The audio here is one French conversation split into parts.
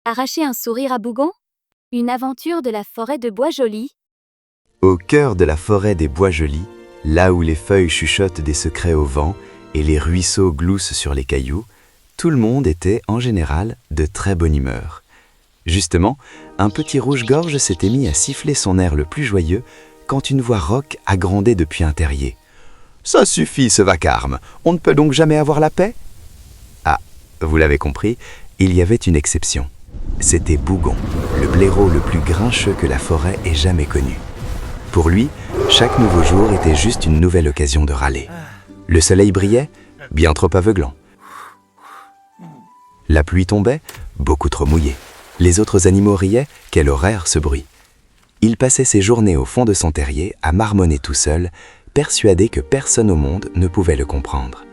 Arracher un sourire à Bougon? Une aventure de la forêt de Bois-Joli. Au cœur de la forêt des Bois-Jolis, là où les feuilles chuchotent des secrets au vent et les ruisseaux gloussent sur les cailloux, tout le monde était, en général, de très bonne humeur. Justement, un petit rouge-gorge s'était mis à siffler son air le plus joyeux quand une voix rauque a grondé depuis un terrier. « Ça suffit, ce vacarme, on ne peut donc jamais avoir la paix ?» Ah, vous l'avez compris, il y avait une exception. C'était Bougon, le blaireau le plus grincheux que la forêt ait jamais connu. Pour lui, chaque nouveau jour était juste une nouvelle occasion de râler. Le soleil brillait, bien trop aveuglant. La pluie tombait, beaucoup trop mouillée. Les autres animaux riaient, quel horreur ce bruit. Il passait ses journées au fond de son terrier à marmonner tout seul, persuadé que personne au monde ne pouvait le comprendre.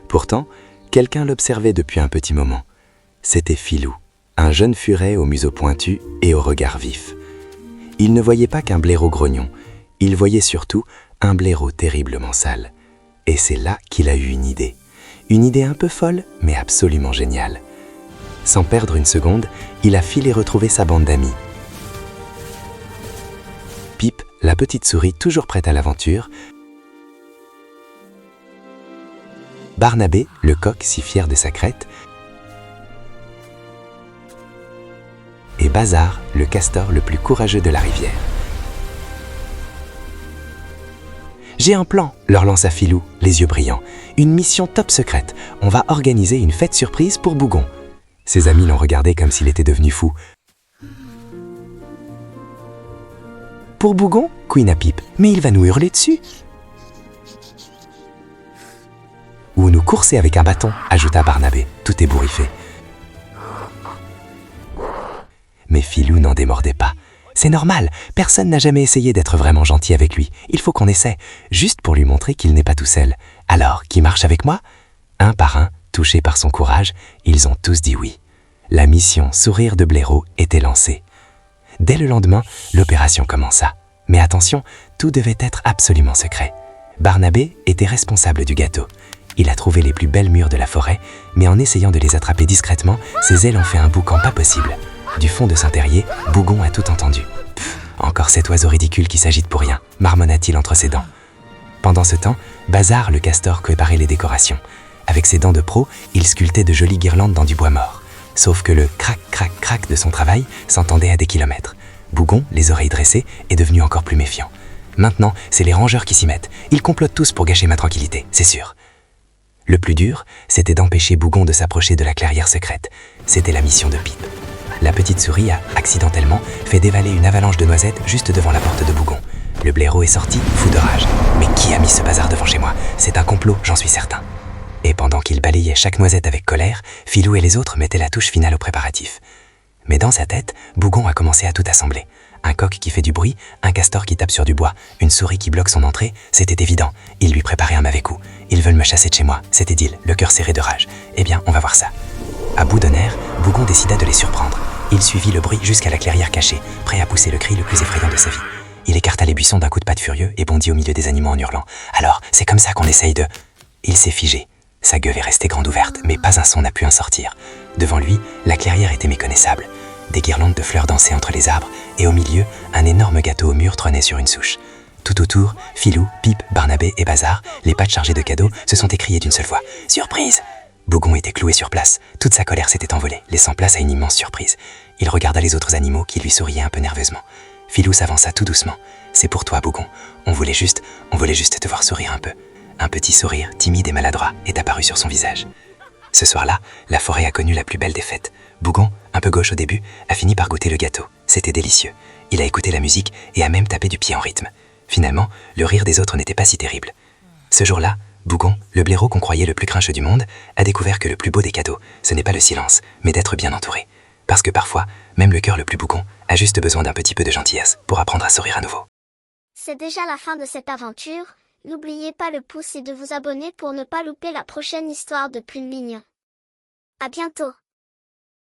Pourtant, quelqu'un l'observait depuis un petit moment. C'était Filou, un jeune furet au museau pointu et au regard vif. Il ne voyait pas qu'un blaireau grognon, il voyait surtout un blaireau terriblement sale. Et c'est là qu'il a eu une idée un peu folle, mais absolument géniale. Sans perdre une seconde, il a filé retrouver sa bande d'amis. Pipe, la petite souris toujours prête à l'aventure, Barnabé, le coq si fier de sa crête, et Bazar, le castor le plus courageux de la rivière. « J'ai un plan !» leur lança Filou, les yeux brillants. « Une mission top secrète. On va organiser une fête surprise pour Bougon. » Ses amis l'ont regardé comme s'il était devenu fou. « Pour Bougon ?» couina Pipe. « Mais il va nous hurler dessus !» « Ou nous courser avec un bâton !» ajouta Barnabé, tout ébouriffé. Mais Filou n'en démordait pas. C'est normal, personne n'a jamais essayé d'être vraiment gentil avec lui. Il faut qu'on essaie, juste pour lui montrer qu'il n'est pas tout seul. Alors, qui marche avec moi? Un par un, touchés par son courage, ils ont tous dit oui. La mission Sourire de blaireau était lancée. Dès le lendemain, l'opération commença. Mais attention, tout devait être absolument secret. Barnabé était responsable du gâteau. Il a trouvé les plus belles mûres de la forêt, mais en essayant de les attraper discrètement, ses ailes ont fait un boucan pas possible. Du fond de son terrier, Bougon a tout entendu. « Pfff, encore cet oiseau ridicule qui s'agite pour rien », marmonna-t-il entre ses dents. Pendant ce temps, Bazar, le castor, préparait les décorations. Avec ses dents de pro, il sculptait de jolies guirlandes dans du bois mort. Sauf que le crac-crac-crac de son travail s'entendait à des kilomètres. Bougon, les oreilles dressées, est devenu encore plus méfiant. Maintenant, c'est les rangeurs qui s'y mettent. Ils complotent tous pour gâcher ma tranquillité, c'est sûr. Le plus dur, c'était d'empêcher Bougon de s'approcher de la clairière secrète. C'était la mission de Pipe. La petite souris a, accidentellement, fait dévaler une avalanche de noisettes juste devant la porte de Bougon. Le blaireau est sorti, fou de rage. Mais qui a mis ce bazar devant chez moi? C'est un complot, j'en suis certain. Et pendant qu'il balayait chaque noisette avec colère, Filou et les autres mettaient la touche finale au préparatif. Mais dans sa tête, Bougon a commencé à tout assembler. Un coq qui fait du bruit, un castor qui tape sur du bois, une souris qui bloque son entrée, c'était évident. Il lui préparait un mauvais coup. Ils veulent me chasser de chez moi, c'était dit, le cœur serré de rage. Eh bien, on va voir ça. À bout de nerfs, Bougon décida de les surprendre. Il suivit le bruit jusqu'à la clairière cachée, prêt à pousser le cri le plus effrayant de sa vie. Il écarta les buissons d'un coup de patte furieux et bondit au milieu des animaux en hurlant. « Alors, c'est comme ça qu'on essaye de... » Il s'est figé. Sa gueule est restée grande ouverte, mais pas un son n'a pu en sortir. Devant lui, la clairière était méconnaissable. Des guirlandes de fleurs dansaient entre les arbres, et au milieu, un énorme gâteau au mur trônait sur une souche. Tout autour, Filou, Pipe, Barnabé et Bazar, les pattes chargées de cadeaux, se sont écriés d'une seule voix. « Surprise !» Bougon était cloué sur place. Toute sa colère s'était envolée, laissant place à une immense surprise. Il regarda les autres animaux qui lui souriaient un peu nerveusement. Filou s'avança tout doucement. « C'est pour toi, Bougon. On voulait juste te voir sourire un peu. » Un petit sourire, timide et maladroit, est apparu sur son visage. Ce soir-là, la forêt a connu la plus belle des fêtes. Bougon, un peu gauche au début, a fini par goûter le gâteau. C'était délicieux. Il a écouté la musique et a même tapé du pied en rythme. Finalement, le rire des autres n'était pas si terrible. Ce jour-là, Bougon, le blaireau qu'on croyait le plus grincheux du monde, a découvert que le plus beau des cadeaux, ce n'est pas le silence, mais d'être bien entouré. Parce que parfois, même le cœur le plus bougon a juste besoin d'un petit peu de gentillesse pour apprendre à sourire à nouveau. C'est déjà la fin de cette aventure. N'oubliez pas le pouce et de vous abonner pour ne pas louper la prochaine histoire de Plume Mignon. À bientôt.